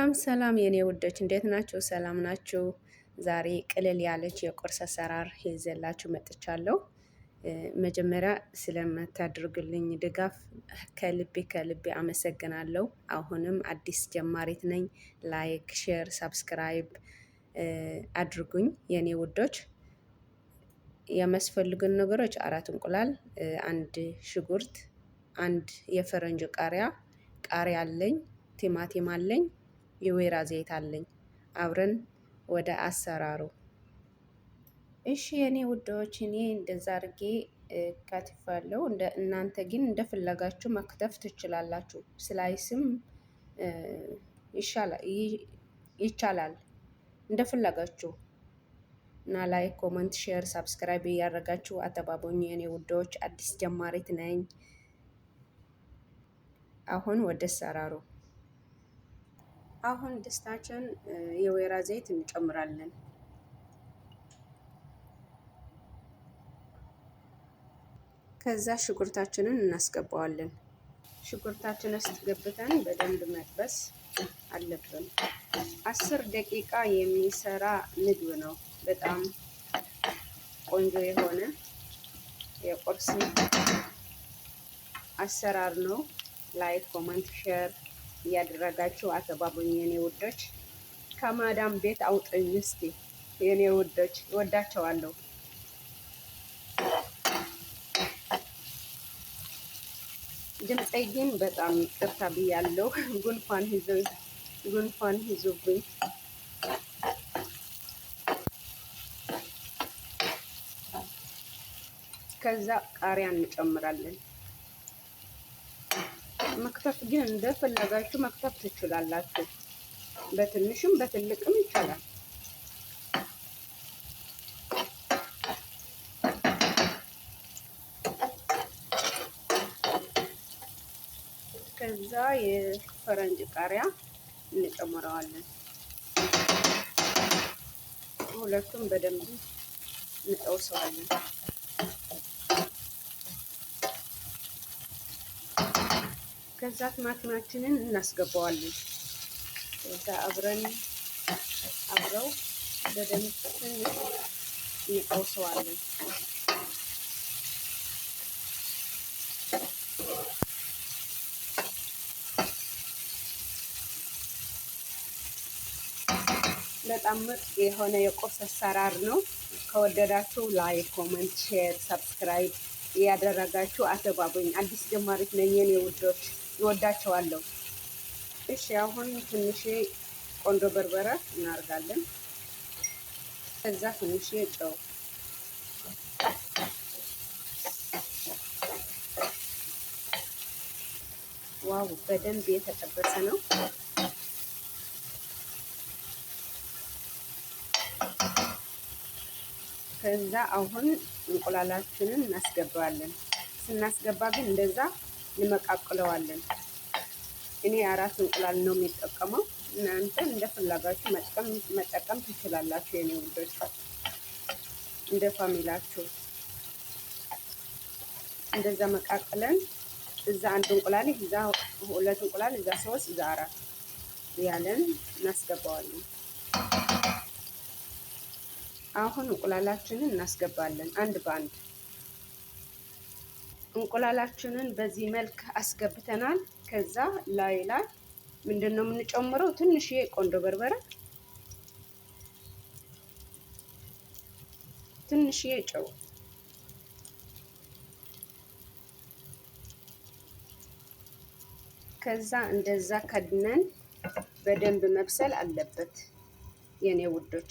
ሰላም ሰላም የኔ ውዶች እንዴት ናችሁ? ሰላም ናችሁ? ዛሬ ቅልል ያለች የቁርስ አሰራር ይዤላችሁ መጥቻለሁ። መጀመሪያ ስለምታደርጉልኝ ድጋፍ ከልቤ አመሰግናለሁ። አሁንም አዲስ ጀማሪት ነኝ። ላይክ፣ ሼር፣ ሳብስክራይብ አድርጉኝ የኔ ውዶች። የሚያስፈልጉን ነገሮች 4 እንቁላል፣ አንድ ሽጉርት፣ አንድ የፈረንጅ ቃሪያ አለኝ፣ ቲማቲም አለኝ፣ የወይራ ዘይት አለኝ። አብረን ወደ አሰራሩ። እሺ የኔ ውዶች እኔ እንደዛ አድርጌ ከትፋለሁ። እናንተ ግን እንደፈለጋችሁ መክተፍ ትችላላችሁ። ስላይስም ይቻላል እንደፈለጋችሁ እና ላይክ፣ ኮመንት፣ ሼር፣ ሳብስክራይብ እያደረጋችሁ አተባበኙ የኔ ውዶች። አዲስ ጀማሪት ነኝ። አሁን ወደ አሰራሩ። አሁን ድስታችን የወይራ ዘይት እንጨምራለን። ከዛ ሽንኩርታችንን እናስገባዋለን። ሽንኩርታችንን አስገብተን በደንብ መጥበስ አለብን። 10 ደቂቃ የሚሰራ ምግብ ነው። በጣም ቆንጆ የሆነ የቁርስ አሰራር ነው። ላይክ፣ ኮመንት፣ ሼር እያደረጋችሁ አተባበኙ የኔ ውዶች። ከማዳም ቤት አውጥኝ እስቲ የኔ ውዶች፣ እወዳቸዋለሁ። ድምፄ ግን በጣም ይቅርታ ብያለሁ። ጉንፋን ይዞብኝ። ከዛ ቃሪያ እንጨምራለን። መክተፍ ግን እንደፈለጋችሁ መክተፍ ትችላላችሁ። በትንሽም በትልቅም ይቻላል። ከዛ የፈረንጅ ቃሪያ እንጨምረዋለን። ሁለቱም በደንብ እንጠውሰዋለን። ከዛ ቲማቲማችንን እናስገባዋለን። ከዛ አብረው በደንብ እንጠውሰዋለን። በጣም ምርጥ የሆነ የቁርስ አሰራር ነው። ከወደዳችሁ ላይክ፣ ኮመንት፣ ሼር፣ ሰብስክራይብ እያደረጋችሁ አተባበኝ። አዲስ ጀማሪት ነኝ የኔ ውዶች፣ እወዳቸዋለሁ። እሺ አሁን ትንሽ ቆንጆ በርበሬ እናደርጋለን። ከዛ ትንሽ ጨው፣ ዋው በደንብ የተጠበሰ ነው። ከዛ አሁን እንቁላላችንን እናስገባዋለን። ስናስገባ ግን እንደዛ እንመቃቅለዋለን። እኔ 4 እንቁላል ነው የሚጠቀመው። እናንተ እንደፈለጋችሁ መጠቀም ትችላላችሁ የኔ ውዶች፣ እንደ ፋሚላችሁ። እንደዛ መቃቅለን እዛ 1 እንቁላል፣ እዛ 2 እንቁላል፣ እዛ 3፣ እዛ 4 ያለን እናስገባዋለን። አሁን እንቁላላችንን እናስገባለን አንድ በአንድ። እንቁላላችንን በዚህ መልክ አስገብተናል። ከዛ ላይ ምንድነው የምንጨምረው? ትንሽ ቆንጆ በርበሬ፣ ትንሽ ጨው፣ ከዛ እንደዛ ከድነን በደንብ መብሰል አለበት የኔ ውዶች።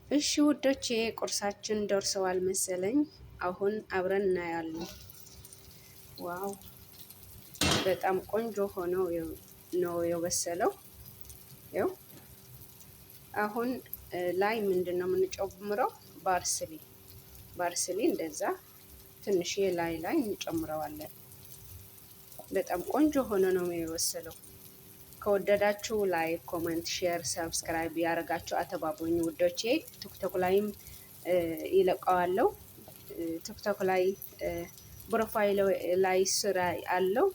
እሺ ውዶቼ ቁርሳችን ደርሰዋል መሰለኝ። አሁን አብረን እናያለን። ዋው በጣም ቆንጆ ሆኖ ነው የበሰለው። ያው አሁን ላይ ምንድነው የምንጨምረው? ባርስሊ እንደዛ ትንሽ ላይ እንጨምረዋለን። በጣም ቆንጆ ሆኖ ነው የበሰለው። ከወደዳችሁ ላይክ፣ ኮመንት፣ ሼር፣ ሰብስክራይብ ያደርጋችሁ አተባበኙ ውዶቼ። ቲክቶክ ላይም ይለቀዋለሁ። ቲክቶክ ላይ ፕሮፋይል ላይ ስራ አለው።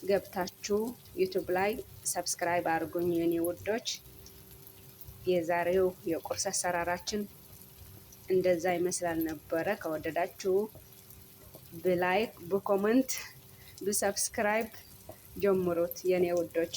ገብታችሁ ዩቱብ ላይ ሰብስክራይብ አድርጉኝ የኔ ውዶች። የዛሬው የቁርስ አሰራራችን እንደዛ ይመስላል ነበረ። ከወደዳችሁ በላይክ በኮመንት በሰብስክራይብ ጀምሩት የኔ ውዶች።